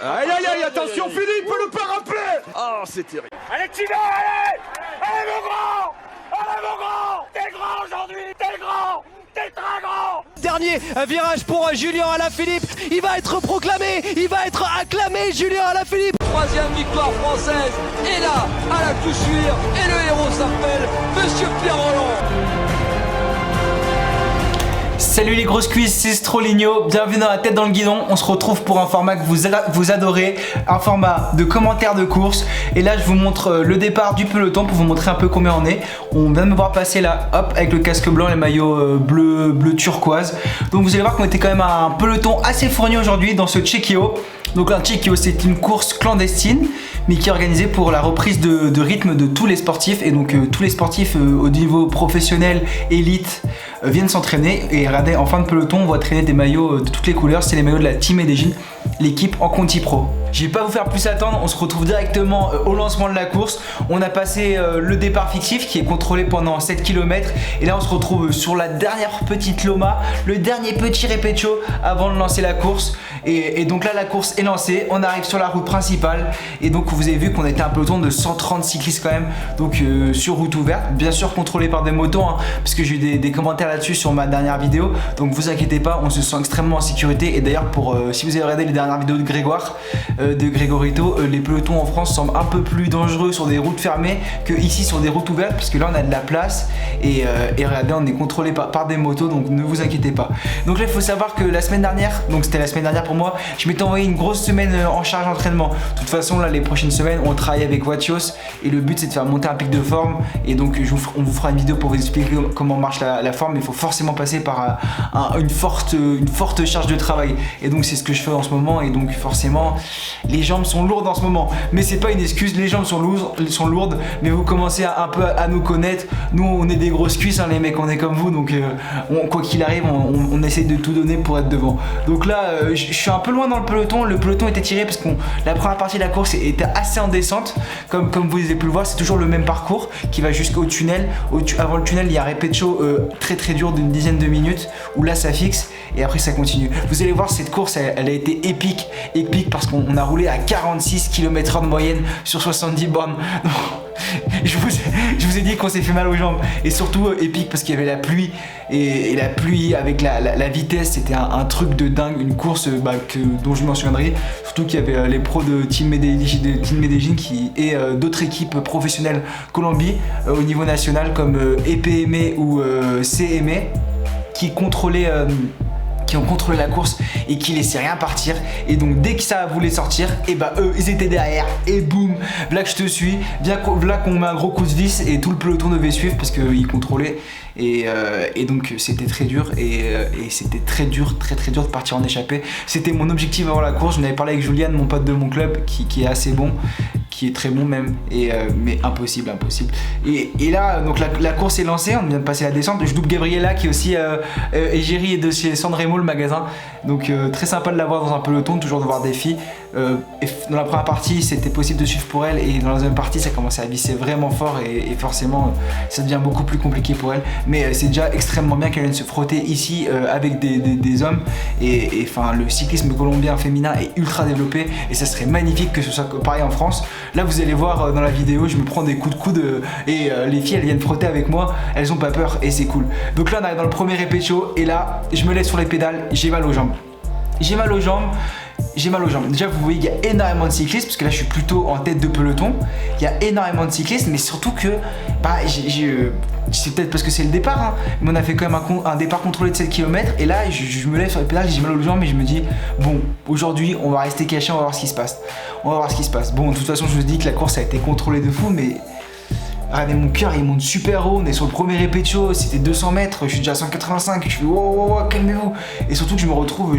Aïe aïe aïe, attention Philippe, le parapluie. Oh, c'est terrible. Allez Tino, allez. Allez mon grand. Allez mon grand. T'es grand aujourd'hui, t'es grand. T'es très grand. Dernier virage pour Julien Alaphilippe. Il va être proclamé, il va être acclamé, Julien Alaphilippe. Troisième victoire française. Et là, à la coup sûr, et le héros s'appelle Monsieur Pierre Rolland. Salut les grosses cuisses, c'est Stroligno, bienvenue dans la tête dans le guidon. On se retrouve pour un format que vous adorez, un format de commentaires de course. Et là je vous montre le départ du peloton pour vous montrer un peu combien on est. On vient de me voir passer là, hop, avec le casque blanc, les maillots bleu turquoise. Donc vous allez voir qu'on était quand même un peloton assez fourni aujourd'hui dans ce Tchekio. Donc un Tchekio, c'est une course clandestine mais qui est organisée pour la reprise de rythme de tous les sportifs. Et donc tous les sportifs au niveau professionnel, élite, viennent s'entraîner. Et regardez, en fin de peloton, on voit traîner des maillots de toutes les couleurs. C'est les maillots de la Team Medellin, l'équipe en Conti Pro. Je vais pas vous faire plus attendre, on se retrouve directement au lancement de la course. On a passé le départ fictif qui est contrôlé pendant 7 km. Et là on se retrouve sur la dernière petite Loma, le dernier petit répétition avant de lancer la course. Et donc là la course est lancée, on arrive sur la route principale. Et donc vous avez vu qu'on était un peloton de 130 cyclistes quand même. Donc sur route ouverte, bien sûr contrôlé par des motos hein, parce que j'ai eu des commentaires là-dessus sur ma dernière vidéo. Donc vous inquiétez pas, on se sent extrêmement en sécurité. Et d'ailleurs si vous avez regardé les dernières vidéos de Grégoire, de Grégoryto, les pelotons en France semblent un peu plus dangereux sur des routes fermées que ici sur des routes ouvertes, parce que là on a de la place et regardez, on est contrôlé par des motos, donc ne vous inquiétez pas. Donc là il faut savoir que la semaine dernière, donc c'était la semaine dernière pour moi, je m'étais envoyé une grosse semaine en charge d'entraînement. De toute façon là les prochaines semaines on travaille avec Watios et le but c'est de faire monter un pic de forme. Et donc on vous fera une vidéo pour vous expliquer comment marche la forme. Il faut forcément passer par une forte charge de travail, et donc c'est ce que je fais en ce moment. Et donc forcément les jambes sont lourdes en ce moment, mais c'est pas une excuse, les jambes sont lourdes, mais vous commencez un peu à nous connaître. Nous on est des grosses cuisses hein, les mecs, on est comme vous, donc quoi qu'il arrive on essaie de tout donner pour être devant. Donc là je suis un peu loin dans le peloton était tiré parce que la première partie de la course était assez en descente, comme vous avez pu le voir. C'est toujours le même parcours qui va jusqu'au tunnel. Avant le tunnel il y a un répétition très dur d'une dizaine de minutes où là ça fixe et après ça continue. Vous allez voir, cette course elle a été épique parce qu'on a roulé à 46 km/h de moyenne sur 70 bornes. Je vous ai dit qu'on s'est fait mal aux jambes, et surtout épique parce qu'il y avait la pluie, et la pluie avec la vitesse, c'était un truc de dingue, une course dont je m'en souviendrai. Surtout qu'il y avait les pros de Team Medellin et d'autres équipes professionnelles Colombie au niveau national comme EPME ou CME qui ont contrôlé la course et qui laissaient rien partir. Et donc dès que ça voulait sortir, et eux ils étaient derrière et boum, là que je te suis, là qu'on met un gros coup de vis et tout le peloton devait suivre parce qu'ils contrôlaient. Et donc c'était très dur et c'était très dur de partir en échappée. C'était mon objectif avant la course. Je n'avais parlé avec Julian, mon pote de mon club, qui est assez bon, qui est très bon même, mais impossible. Et là donc la course est lancée, on vient de passer la descente. Je double Gabriella qui est aussi égérie de chez Sanremo, le magasin. Donc très sympa de l'avoir dans un peloton, toujours de voir des filles. Et dans la première partie c'était possible de suivre pour elle, et dans la deuxième partie ça commençait à visser vraiment fort, et forcément ça devient beaucoup plus compliqué pour elle. Mais c'est déjà extrêmement bien qu'elle vienne se frotter ici avec des hommes, et enfin le cyclisme colombien féminin est ultra développé, et ça serait magnifique que ce soit pareil en France. Là vous allez voir dans la vidéo, je me prends des coups de coude et les filles elles viennent frotter avec moi, elles ont pas peur et c'est cool. Donc là on arrive dans le premier répétition, et là je me laisse sur les pédales, j'ai mal aux jambes. Déjà vous voyez il y a énormément de cyclistes, parce que là je suis plutôt en tête de peloton. Il y a énormément de cyclistes, mais surtout que c'est peut-être parce que c'est le départ hein, mais on a fait quand même un départ contrôlé de 7 km. Et là je me lève sur les pédales, j'ai mal aux jambes, mais je me dis bon, aujourd'hui on va rester caché, on va voir ce qui se passe. Bon de toute façon je vous dis que la course a été contrôlée de fou, mais regardez mon cœur il monte super haut. On est sur le premier répétition, c'était 200 mètres, je suis déjà à 185, je fais wow, calmez-vous. Et surtout que je me retrouve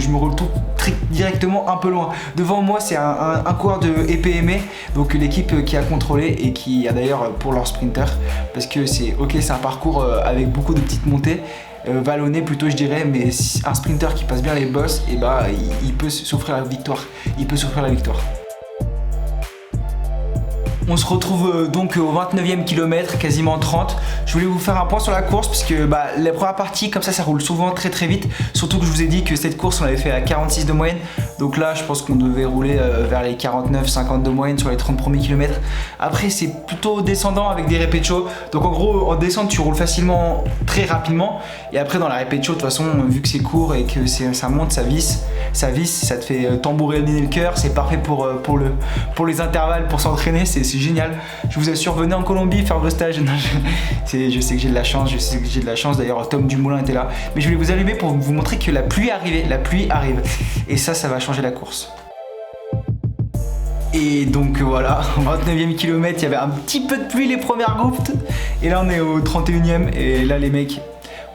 directement un peu loin. Devant moi c'est un coureur de EPME, donc l'équipe qui a contrôlé et qui a d'ailleurs pour leur sprinter, parce que c'est un parcours avec beaucoup de petites montées, vallonné plutôt je dirais, mais un sprinter qui passe bien les bosses, et il peut s'offrir la victoire. On se retrouve donc au 29e kilomètre, quasiment 30. Je voulais vous faire un point sur la course parce que la première partie comme ça roule souvent très vite. Surtout que je vous ai dit que cette course on l'avait fait à 46 de moyenne. Donc là, je pense qu'on devait rouler vers les 49-50 de moyenne sur les 30 premiers kilomètres. Après, c'est plutôt descendant avec des répétitions. Donc en gros, en descente, tu roules facilement, très rapidement. Et après, dans la répétition, de toute façon, vu que c'est court et que ça monte, ça visse, ça te fait tambouriner le cœur. C'est parfait pour les intervalles, pour s'entraîner. C'est génial. Je vous assure, venez en Colombie faire vos stages. Non, je sais que j'ai de la chance. D'ailleurs, Tom Dumoulin était là. Mais je voulais vous allumer pour vous montrer que la pluie arrive. Et ça va changer la course. Et donc voilà, 29e kilomètre, il y avait un petit peu de pluie les premières gouttes. Et là, on est au 31e. Et là, les mecs,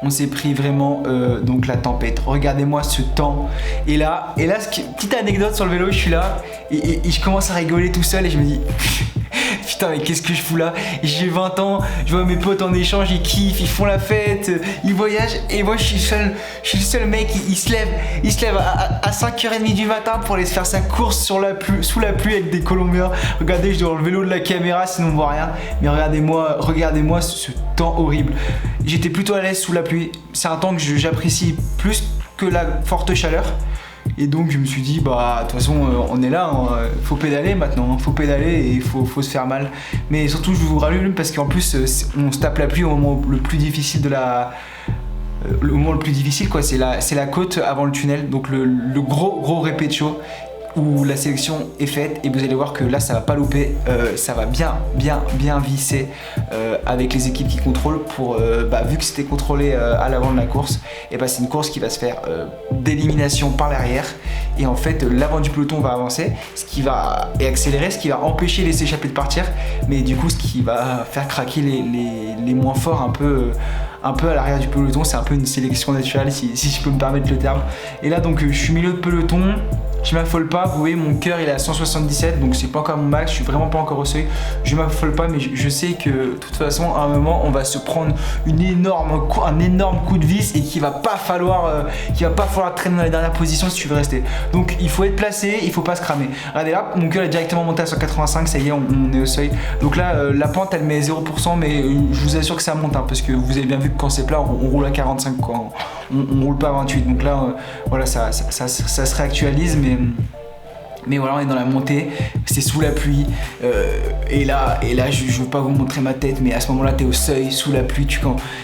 on s'est pris vraiment donc la tempête. Regardez-moi ce temps. Et là, petite anecdote sur le vélo, je suis là et je commence à rigoler tout seul et je me dis putain, mais qu'est-ce que je fous là? J'ai 20 ans, je vois mes potes en échange, ils kiffent, ils font la fête, ils voyagent et moi je suis le seul mec, il se lève à 5h30 du matin pour aller se faire sa course sous la pluie avec des Colombiens. Regardez, je dois le vélo de la caméra sinon on voit rien. Mais regardez-moi ce temps horrible. J'étais plutôt à l'aise sous la pluie. C'est un temps que j'apprécie plus que la forte chaleur. Et donc je me suis dit, bah de toute façon on est là, hein, faut pédaler maintenant, faut pédaler et il faut se faire mal. Mais surtout je vous rallume parce qu'en plus on se tape la pluie au moment le plus difficile le moment le plus difficile quoi, c'est la côte avant le tunnel, donc le gros répétio où la sélection est faite et vous allez voir que là ça va pas louper, ça va bien visser avec les équipes qui contrôlent pour vu que c'était contrôlé à l'avant de la course, et c'est une course qui va se faire d'élimination par l'arrière et en fait l'avant du peloton va avancer et accélérer, ce qui va empêcher les échappés de partir, mais du coup ce qui va faire craquer les moins forts un peu à l'arrière du peloton. C'est un peu une sélection naturelle si je peux me permettre le terme. Et là donc je suis milieu de peloton, je m'affole pas, vous voyez mon cœur il est à 177 donc c'est pas encore mon max, je suis vraiment pas encore au seuil, je m'affole pas mais je sais que de toute façon à un moment on va se prendre un énorme coup de vis et qu'il va pas falloir traîner dans les dernières positions si tu veux rester. Donc il faut être placé, il faut pas se cramer. Regardez là, mon cœur est directement monté à 185, ça y est on est au seuil. Donc là la pente elle met 0% mais je vous assure que ça monte parce que vous avez bien vu que quand c'est plat on roule à 45 quoi. On roule pas à 28 donc là voilà ça se réactualise mais voilà on est dans la montée, c'est sous la pluie et là je veux pas vous montrer ma tête mais à ce moment là t'es au seuil sous la pluie,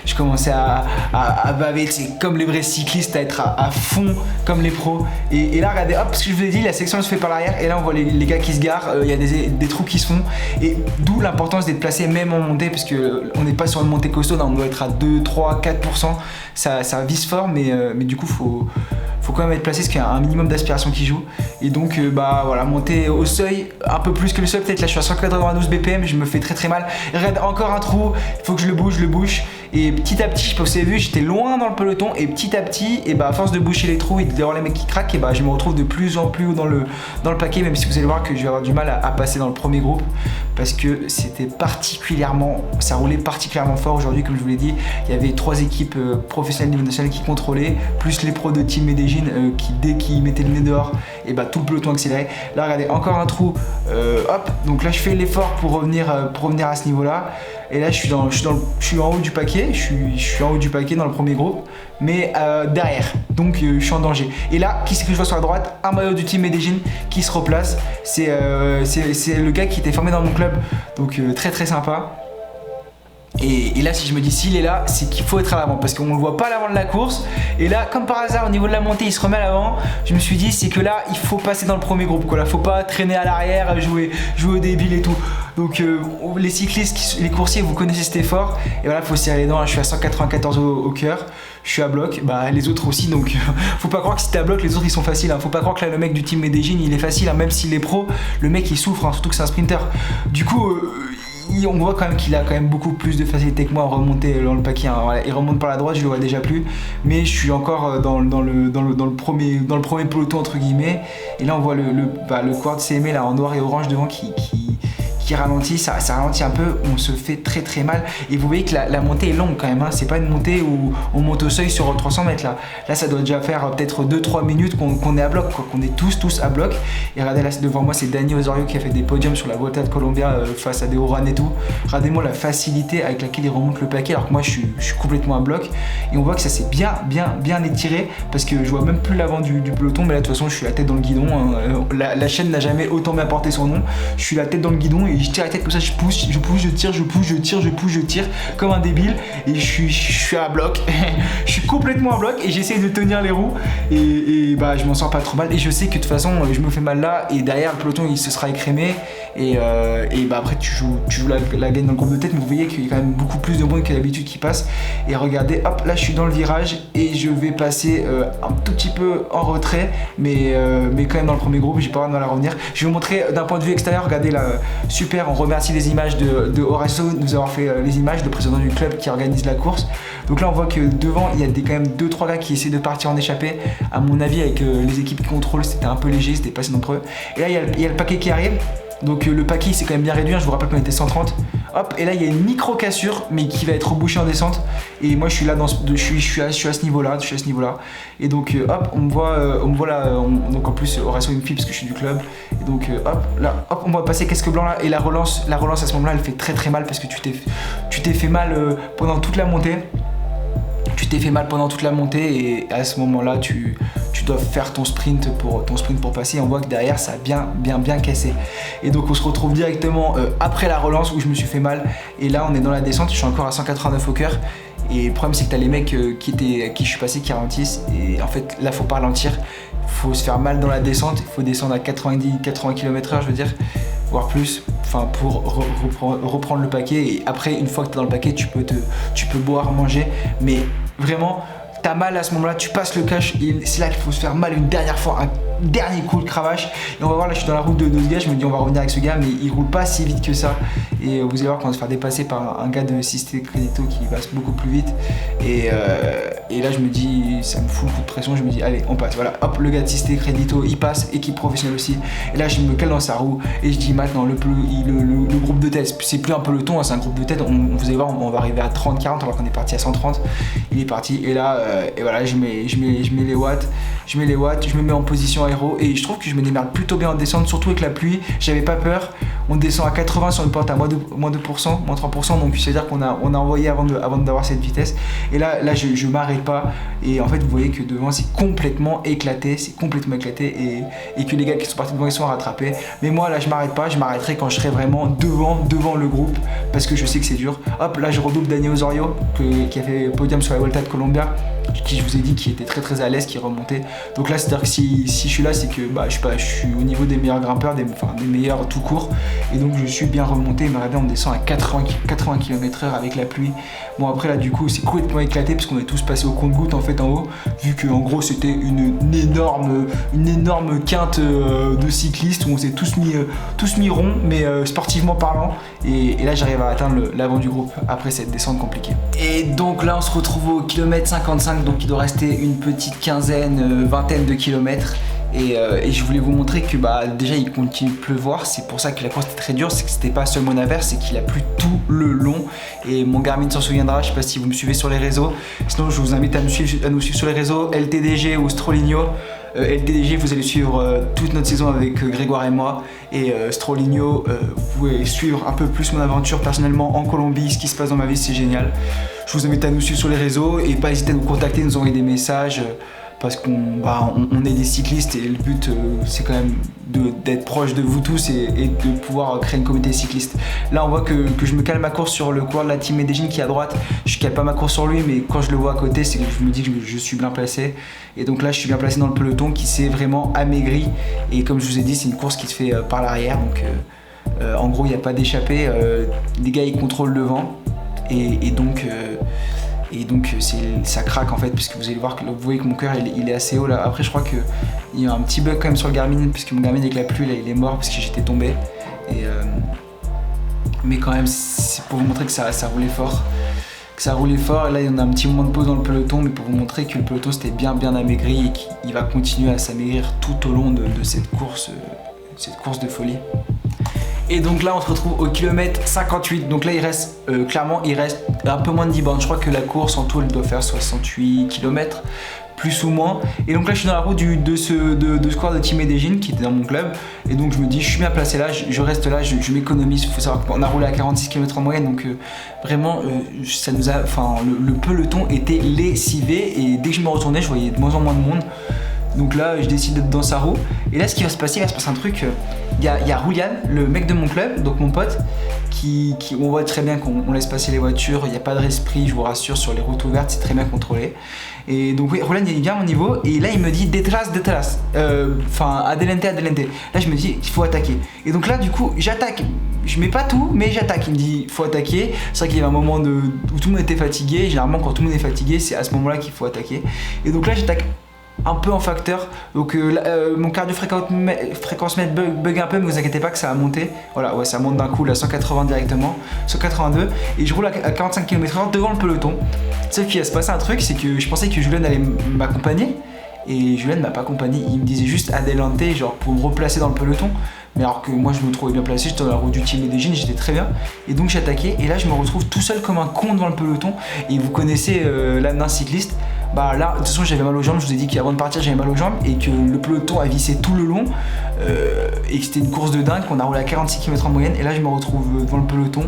je commençais à baver, c'est comme les vrais cyclistes, à être à fond comme les pros et là regardez hop, ce que je vous ai dit, la section elle se fait par l'arrière et là on voit les gars qui se garent, il y a des trous qui se font et d'où l'importance d'être placé même en montée parce que on n'est pas sur une montée costaud, on doit être à 2, 3, 4%, ça vise fort mais du coup faut quand même être placé parce qu'il y a un minimum d'aspiration qui joue et donc voilà, monter au seuil un peu plus que le seuil, peut-être là je suis à 192 BPM, je me fais très mal. Et regarde, encore un trou, il faut que je le bouche et petit à petit, je sais pas si vous avez vu, j'étais loin dans le peloton et petit à petit, à force de boucher les trous et de voir les mecs qui craquent, je me retrouve de plus en plus haut dans le paquet, même si vous allez voir que je vais avoir du mal à passer dans le premier groupe parce que ça roulait particulièrement fort aujourd'hui. Comme je vous l'ai dit, il y avait 3 équipes professionnelles niveau national qui contrôlaient, plus les pros de Team Medellin qui dès qu'ils mettaient le nez dehors, tout le peloton accélérait. Là regardez, encore un trou, hop, donc là je fais l'effort pour revenir à ce niveau là et là je suis en haut du paquet, je suis en haut du paquet dans le premier groupe mais derrière, donc je suis en danger. Et là, qui c'est que je vois sur la droite? Un maillot du Team Medellin qui se replace, c'est le gars qui était formé dans mon club, donc très sympa. Et là si je me dis s'il est là, c'est qu'il faut être à l'avant parce qu'on le voit pas à l'avant de la course. Et là comme par hasard au niveau de la montée il se remet à l'avant. Je me suis dit c'est que là il faut passer dans le premier groupe quoi. Là faut pas traîner à l'arrière, jouer au débile et tout. Donc les cyclistes, les coursiers vous connaissez cet effort. Et voilà, faut serrer les dents, je suis à 194 au cœur. Je suis à bloc, les autres aussi, donc faut pas croire que si t'es à bloc les autres ils sont faciles, faut pas croire que là le mec du Team Medellin il est facile, même s'il est pro, le mec il souffre, surtout que c'est un sprinter. Du coup on voit quand même qu'il a quand même beaucoup plus de facilité que moi à remonter dans le paquet. Voilà, il remonte par la droite, je le vois déjà plus, mais je suis encore dans le premier peloton entre guillemets. Et là on voit le quad CME là en noir et orange devant qui qui ralentit, ça ralentit un peu, on se fait très très mal. Et vous voyez que la montée est longue quand même, hein. C'est pas une montée où on monte au seuil sur 300 mètres là. Là ça doit déjà faire peut-être 2-3 minutes qu'on est à bloc, quoi, qu'on est tous à bloc. Et regardez là devant moi, c'est Dani Osorio qui a fait des podiums sur la Volta de Colombia face à des Oran et tout. Regardez-moi la facilité avec laquelle il remonte le paquet, alors que moi je suis complètement à bloc. Et on voit que ça s'est bien étiré, parce que je vois même plus l'avant du peloton, mais là de toute façon je suis la tête dans le guidon, hein. La chaîne n'a jamais autant bien porté son nom. Je suis la tête dans le guidon et je tire la tête comme ça, je pousse, je tire, je tire comme un débile, et je suis à bloc. Je suis complètement à bloc et j'essaie de tenir les roues, et bah je m'en sors pas trop mal, et je sais que de toute façon je me fais mal là, et derrière le peloton il se sera écrémé, et bah après tu joues la gagne dans le groupe de tête, mais vous voyez qu'il y a quand même beaucoup plus de monde que d'habitude qui passe. Et regardez, hop là je suis dans le virage et je vais passer un tout petit peu en retrait, mais quand même dans le premier groupe, j'ai pas vraiment mal à revenir. Je vais vous montrer d'un point de vue extérieur. Regardez là, super, on remercie les images de Horacio de nous avoir fait les images, le président du club qui organise la course. Donc là on voit que devant il y a quand même 2-3 gars qui essaient de partir en échappée. À mon avis avec les équipes qui contrôlent, c'était un peu léger, c'était pas si nombreux. Et là il y a le paquet qui arrive. Donc le paquet c'est quand même bien réduit, hein. Je vous rappelle qu'on était 130. Hop, et là il y a une micro cassure, mais qui va être rebouchée en descente. Et moi je suis là je suis à ce niveau-là, Et donc hop, on me voit là, donc en plus Horacio il me file parce que je suis du club. Et donc hop, là, hop, on va passer casque blanc là, et la relance à ce moment-là, elle fait très mal, parce que tu t'es fait mal pendant toute la montée. Et à ce moment-là, tu dois faire ton sprint pour passer. Et on voit que derrière, ça a bien cassé. Et donc, on se retrouve directement après la relance où je me suis fait mal. Et là, on est dans la descente. Je suis encore à 189 au cœur. Et le problème, c'est que t'as les mecs à qui je suis passé qui ralentissent. Et en fait, là, faut pas ralentir. Faut se faire mal dans la descente. Il faut descendre à 80 km/h, je veux dire, voire plus. Enfin, pour reprendre le paquet. Et après, une fois que t'es dans le paquet, tu peux boire, manger. Mais vraiment, t'as mal à ce moment-là, tu passes le cache, et c'est là qu'il faut se faire mal une dernière fois, un dernier coup de cravache. Et on va voir, là je suis dans la route de ce gars, je me dis on va revenir avec ce gars, mais il roule pas si vite que ça. Et vous allez voir qu'on va se faire dépasser par un gars de Sisté Crédito qui passe beaucoup plus vite. Et là je me dis, ça me fout le coup de pression, je me dis allez on passe, voilà, hop, le gars de Sisté Crédito il passe, équipe professionnelle aussi. Et là je me cale dans sa roue et je dis maintenant le groupe de tête, c'est plus un peloton, hein, c'est un groupe de tête. Vous allez voir, on va arriver à 30-40 alors qu'on est parti à 130. Il est parti, et là et voilà, je mets les watts, je me mets en position aéro, et je trouve que je me démerde plutôt bien en descente, surtout avec la pluie. J'avais pas peur. On descend à 80 sur une pente à moins 2%, moins 3%, donc c'est-à-dire qu'on a envoyé avant d'avoir cette vitesse. Et là je m'arrête pas, et en fait vous voyez que devant c'est complètement éclaté, et que les gars qui sont partis devant ils sont rattrapés. Mais moi là je m'arrête pas, je m'arrêterai quand je serai vraiment devant le groupe, parce que je sais que c'est dur. Hop, là je redouble Dani Osorio qui a fait podium sur la Volta de Colombia, qui je vous ai dit qui était très à l'aise, qui remontait. Donc là c'est à dire que si je suis là, c'est que je suis au niveau des meilleurs grimpeurs, des meilleurs tout court, et donc je suis bien remonté. Mais regardez, on descend à 80 km/h avec la pluie. Bon après là du coup c'est complètement éclaté, parce qu'on est tous passés au compte-gouttes en fait en haut, vu que en gros c'était une énorme quinte de cyclistes où on s'est tous mis rond, mais sportivement parlant. Et là j'arrive à atteindre l'avant du groupe après cette descente compliquée. Et donc là on se retrouve au kilomètre 55, donc il doit rester une petite vingtaine de kilomètres. Et je voulais vous montrer que déjà il continue de pleuvoir, c'est pour ça que la course était très dure, c'est que c'était pas seulement une averse, c'est qu'il a plu tout le long. Et mon Garmin s'en souviendra, je sais pas si vous me suivez sur les réseaux, sinon je vous invite à nous suivre sur les réseaux, LTDG ou Stroligno. LTDG, vous allez suivre toute notre saison avec Grégoire et moi, et Stroligno, vous pouvez suivre un peu plus mon aventure personnellement en Colombie, ce qui se passe dans ma vie, c'est génial. Je vous invite à nous suivre sur les réseaux, et pas hésiter à nous contacter, nous envoyer des messages, parce qu'on est des cyclistes, et le but c'est quand même d'être proche de vous tous, et de pouvoir créer une communauté cycliste. Là on voit que je me cale ma course sur le coureur de la team Medellin qui est à droite. Je cale pas ma course sur lui, mais quand je le vois à côté, c'est que je me dis que je suis bien placé. Et donc là je suis bien placé dans le peloton qui s'est vraiment amaigri, et comme je vous ai dit, c'est une course qui se fait par l'arrière, donc en gros il n'y a pas d'échappée, les gars ils contrôlent le vent, et donc ça craque en fait, puisque vous allez voir que vous voyez que mon cœur il est assez haut là. Après je crois qu'il y a un petit bug quand même sur le Garmin, puisque mon Garmin avec la pluie là il est mort parce que j'étais tombé. Mais quand même c'est pour vous montrer que ça roulait fort. Et là il y en a un petit moment de pause dans le peloton, mais pour vous montrer que le peloton c'était bien amaigri, et qu'il va continuer à s'amaigrir tout au long de cette course de folie. Et donc là on se retrouve au kilomètre 58. Donc là il reste clairement il reste un peu moins de 10 bornes. Je crois que la course en tout elle doit faire 68 km. Plus ou moins. Et donc là je suis dans la roue de square de Team Medellin qui était dans mon club. Et donc je me dis je suis bien placé là, je reste là, je m'économise. Il faut savoir qu'on a roulé à 46 km en moyenne. Donc vraiment ça nous a. Enfin le peloton était lessivé. Et dès que je me retournais je voyais de moins en moins de monde. Donc là je décide d'être dans sa roue. Et là ce qui va se passer, il va se passer un truc. Il y a Julian, le mec de mon club, donc mon pote, qui on voit très bien qu'on laisse passer les voitures. Il n'y a pas de resprits, je vous rassure, sur les routes ouvertes, c'est très bien contrôlé. Et donc oui, Julian il est bien à mon niveau. Et là il me dit detrás, enfin adelante. Là je me dis il faut attaquer. Et donc là du coup j'attaque. Je mets pas tout, mais j'attaque. Il me dit faut attaquer. C'est vrai qu'il y avait un moment où tout le monde était fatigué. Généralement quand tout le monde est fatigué, c'est à ce moment-là qu'il faut attaquer. Et donc là j'attaque un peu en facteur, donc mon cardio fréquence mètre bug un peu, mais vous inquiétez pas que ça a monté. Voilà, ouais, ça monte d'un coup là, 180 directement, 182, et je roule à 45 km/h devant le peloton. Sauf qu'il va se passer un truc, c'est que je pensais que Julien allait m'accompagner, et Julien ne m'a pas accompagné. Il me disait juste adelante, genre pour me replacer dans le peloton. Mais alors que moi je me trouvais bien placé, j'étais dans la roue du Team Medellin, j'étais très bien. Et donc j'ai attaqué, et là je me retrouve tout seul comme un con devant le peloton. Et vous connaissez l'âme d'un cycliste. Bah là, de toute façon j'avais mal aux jambes, je vous ai dit qu'avant de partir j'avais mal aux jambes. Et que le peloton a vissé tout le long. Et que c'était une course de dingue, qu'on a roulé à 46 km en moyenne. Et là je me retrouve devant le peloton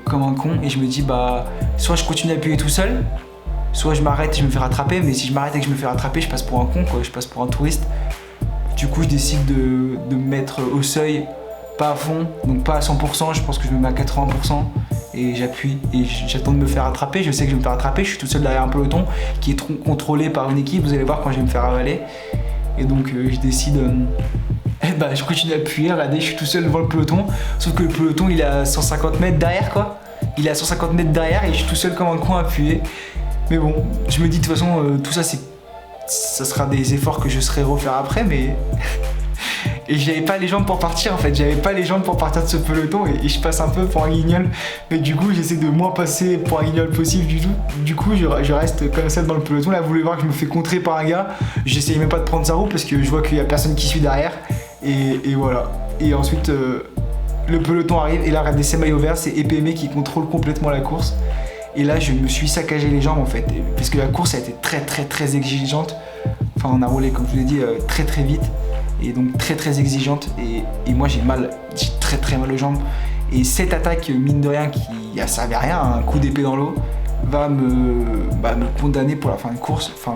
comme un con. Et je me dis bah, soit je continue à appuyer tout seul, soit je m'arrête et je me fais rattraper. Mais si je m'arrête et que je me fais rattraper, je passe pour un con quoi, je passe pour un touriste. Du coup je décide de me mettre au seuil, pas à fond, donc pas à 100%, je pense que je me mets à 80%. Et j'appuie et j'attends de me faire rattraper. Je sais que je vais me faire rattraper, je suis tout seul derrière un peloton qui est contrôlé par une équipe, vous allez voir quand je vais me faire avaler. Et donc je décide, je continue à appuyer, regardez, je suis tout seul devant le peloton. Sauf que le peloton il est à 150 mètres derrière quoi. Il est à 150 mètres derrière et je suis tout seul comme un con à appuyer. Mais bon, je me dis de toute façon tout ça ça sera des efforts que je saurai refaire après, mais... Et j'avais pas les jambes pour partir en fait, j'avais pas les jambes pour partir de ce peloton et je passe un peu pour un guignol. Mais du coup j'essaie de moins passer pour un guignol possible du tout. Du coup je reste comme ça dans le peloton. Là vous voulez voir que je me fais contrer par un gars. J'essaye même pas de prendre sa roue parce que je vois qu'il y a personne qui suit derrière. Et voilà. Et ensuite le peloton arrive et là regardez c'est maillot vert, c'est EPME qui contrôle complètement la course. Et là je me suis saccagé les jambes en fait. Parce que la course a été très exigeante. Enfin on a roulé comme je vous l'ai dit très vite. Et donc très exigeante et moi j'ai très mal aux jambes. Et cette attaque mine de rien qui a servi à rien, un coup d'épée dans l'eau, va me condamner pour la fin de course, enfin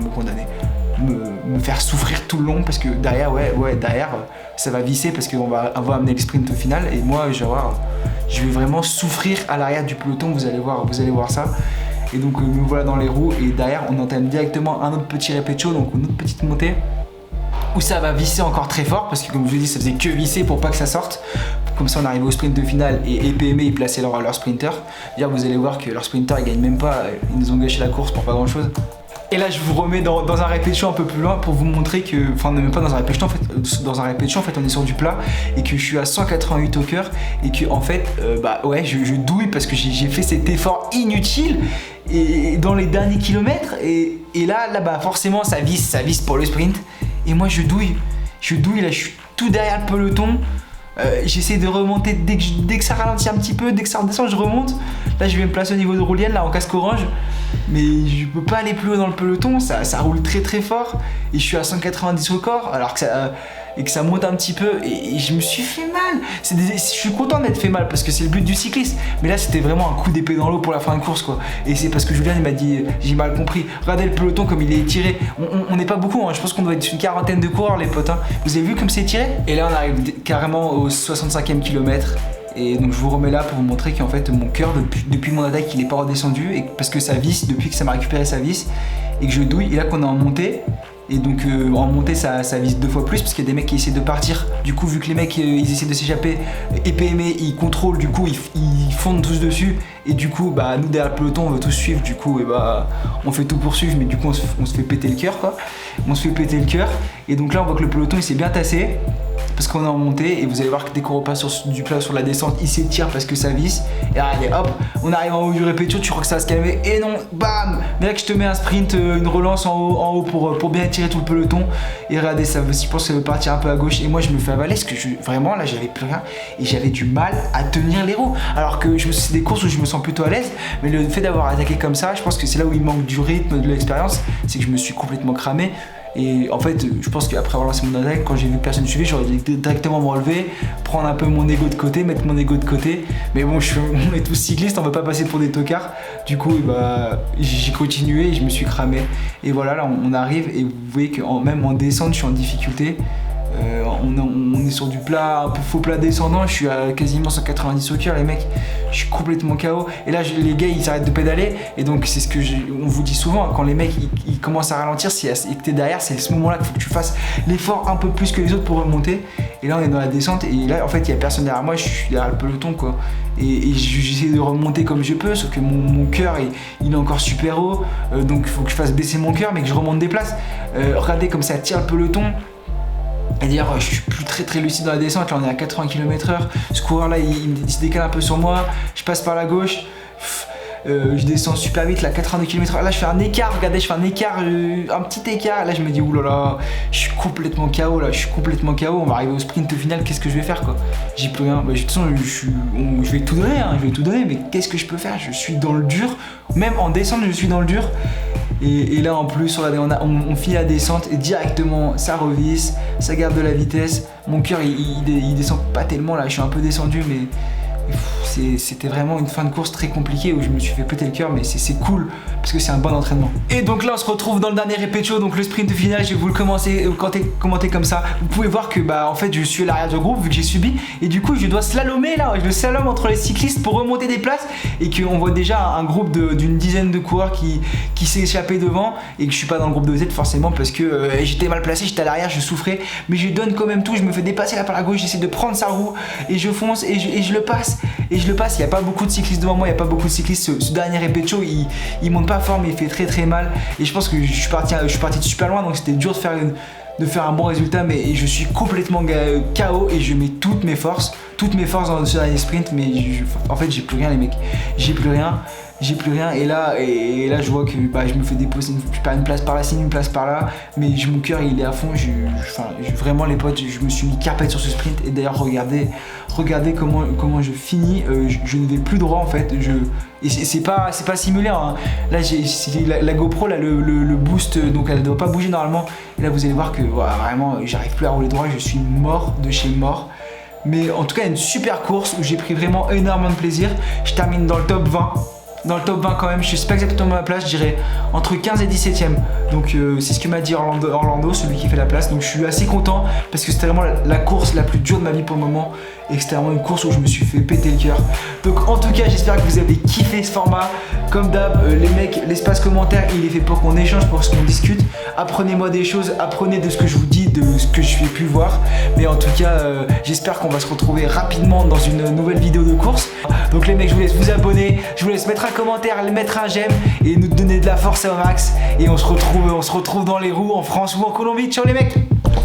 me faire souffrir tout le long parce que derrière derrière ça va visser parce qu'on va amener le sprint au final et moi je vais vraiment souffrir à l'arrière du peloton, vous allez voir ça. Et donc me voilà dans les roues et derrière on entame directement un autre petit répétition, donc une autre petite montée où ça va visser encore très fort parce que comme je vous ai dit ça faisait que visser pour pas que ça sorte. Comme ça on arrive au sprint de finale et EPME ils plaçaient leur sprinter. D'ailleurs vous allez voir que leur sprinter ils gagnent même pas, ils nous ont gâché la course pour pas grand chose. Et là je vous remets dans un répétition un peu plus loin pour vous montrer que, enfin même pas dans un répétition en fait on est sur du plat et que je suis à 188 au cœur et que en fait je douille parce que j'ai fait cet effort inutile et dans les derniers kilomètres et là forcément ça visse pour le sprint. Et moi je douille, là je suis tout derrière le peloton, j'essaie de remonter dès que ça ralentit un petit peu, dès que ça redescend je remonte. Là je vais me placer au niveau de Roulienne là en casque orange, mais je peux pas aller plus haut dans le peloton, ça roule très fort et je suis à 190 au corps alors que ça monte un petit peu et je me suis fait mal. Je suis content d'être fait mal parce que c'est le but du cycliste. Mais là c'était vraiment un coup d'épée dans l'eau pour la fin de course quoi. Et c'est parce que Julien il m'a dit, j'ai mal compris. Regardez le peloton comme il est étiré. On n'est pas beaucoup, hein. Je pense qu'on doit être une quarantaine de coureurs les potes. Hein. Vous avez vu comme c'est étiré? Et là on arrive carrément au 65e kilomètre. Et donc je vous remets là pour vous montrer qu'en fait mon cœur depuis mon attaque il est pas redescendu et parce que ça visse depuis que ça m'a récupéré ça visse et que je douille. Et là qu'on est en montée. Et donc en montée ça vise 2 fois plus parce qu'il y a des mecs qui essaient de partir. Du coup vu que les mecs ils essaient de s'échapper, EPME ils contrôlent, du coup ils fondent tous dessus. Et du coup nous derrière le peloton on veut tous suivre, du coup on fait tout pour suivre mais du coup on se fait péter le cœur quoi. On se fait péter le cœur et donc là on voit que le peloton il s'est bien tassé. parce qu'on est en montée et vous allez voir que dès qu'on repasse sur du plat sur la descente, il s'étire parce que ça visse. Et allez hop, on arrive en haut du répétition, tu crois que ça va se calmer et non, bam. Mais là que je te mets un sprint, une relance en haut pour bien étirer tout le peloton. Et regardez, ça veut, je pense que ça veut partir un peu à gauche et moi je me fais avaler parce que vraiment là j'avais plus rien et j'avais du mal à tenir les roues. Alors que c'est des courses où je me sens plutôt à l'aise, mais le fait d'avoir attaqué comme ça, je pense que c'est là où il manque du rythme, de l'expérience, c'est que je me suis complètement cramé. Et en fait, je pense qu'après avoir lancé mon attaque, quand j'ai vu que personne ne suivait, j'aurais dû directement me relever, prendre un peu mon ego de côté, mettre mon ego de côté. Mais bon, on est tous cyclistes, on ne veut pas passer pour des tocards. Du coup, bah, j'ai continué et je me suis cramé. Et voilà, là, on arrive et vous voyez que même en descente, je suis en difficulté. On est sur du plat, un peu faux plat descendant, je suis à quasiment 190 au cœur, les mecs, je suis complètement KO. Et là, les gars, ils arrêtent de pédaler, et donc c'est ce que on vous dit souvent, quand les mecs ils commencent à ralentir, et que t'es derrière, c'est ce moment-là qu'il faut que tu fasses l'effort un peu plus que les autres pour remonter. Et là, on est dans la descente, et là, en fait, il y a personne derrière moi, je suis derrière le peloton, quoi. Et j'essaie de remonter comme je peux, sauf que mon cœur, il est encore super haut, donc il faut que je fasse baisser mon cœur, mais que je remonte des places. Regardez comme ça tire le peloton. Et d'ailleurs, je suis plus très lucide dans la descente. Là, on est à 80 km/h. Ce coureur là, il se décale un peu sur moi. Je passe par la gauche. Je descends super vite, là, 82 km/h. Là, je fais un écart. Regardez, je fais un écart, un petit écart. Là, je me dis, oulala, je suis complètement KO. Là, je suis complètement KO. On va arriver au sprint au final. Qu'est-ce que je vais faire, quoi? J'ai plus rien. Bah, de toute façon, je vais tout donner. Hein, je vais tout donner. Mais qu'est-ce que je peux faire? Je suis dans le dur. Même en descente, je suis dans le dur. Et là en plus on finit la descente et directement ça revisse, ça garde de la vitesse. Mon cœur il descend pas tellement là, je suis un peu descendu mais c'était vraiment une fin de course très compliquée où je me suis fait péter le cœur, mais c'est cool parce que c'est un bon entraînement. Et donc là on se retrouve dans le dernier répétition, donc le sprint final, je vais vous le commenter comme ça. Vous pouvez voir que bah en fait je suis à l'arrière du groupe vu que j'ai subi et du coup je dois slalomer là, je slalome entre les cyclistes pour remonter des places et qu'on voit déjà un groupe d'une dizaine de coureurs qui s'est échappé devant et que je suis pas dans le groupe de tête forcément parce que j'étais mal placé, j'étais à l'arrière, je souffrais, mais je donne quand même tout, je me fais dépasser là par la gauche, j'essaie de prendre sa roue et je fonce et je le passe. Et je le passe, il n'y a pas beaucoup de cyclistes devant moi, il n'y a pas beaucoup de cyclistes. Ce dernier répétition, il monte pas fort, mais il fait très mal. Et je pense que je suis parti de super loin, donc c'était dur de faire un bon résultat. Mais je suis complètement KO et je mets toutes mes forces dans ce dernier sprint. Mais en fait, j'ai plus rien, les mecs. J'ai plus rien. Et là je vois que bah, je me fais déposer, je perds une place par là, une place par là, mais mon cœur il est à fond. Vraiment les potes, je me suis mis carpette sur ce sprint. Et d'ailleurs regardez comment je finis. Je ne vais plus droit en fait. Et c'est pas simulé hein. Là la GoPro là, le boost, donc elle ne doit pas bouger normalement. Et là vous allez voir que voilà, vraiment j'arrive plus à rouler droit, je suis mort de chez mort. Mais en tout cas une super course où j'ai pris vraiment énormément de plaisir. Je termine dans le top 20. Dans le top 20 quand même, je sais pas exactement ma place, je dirais entre 15 et 17ème. Donc c'est ce que m'a dit Orlando, celui qui fait la place. Donc je suis assez content parce que c'était vraiment la course la plus dure de ma vie pour le moment. Et c'était vraiment une course où je me suis fait péter le cœur. Donc en tout cas, j'espère que vous avez kiffé ce format. Comme d'hab, les mecs, l'espace commentaire, il est fait pour qu'on échange, pour qu'on discute. Apprenez-moi des choses, apprenez de ce que je vous dis, de ce que je vais pu voir. Mais en tout cas, j'espère qu'on va se retrouver rapidement dans une nouvelle vidéo de course. Donc les mecs, je vous laisse vous abonner, je vous laisse mettre un commentaire, mettre un j'aime et nous donner de la force au max. Et on se retrouve dans les roues en France ou en Colombie. Ciao les mecs!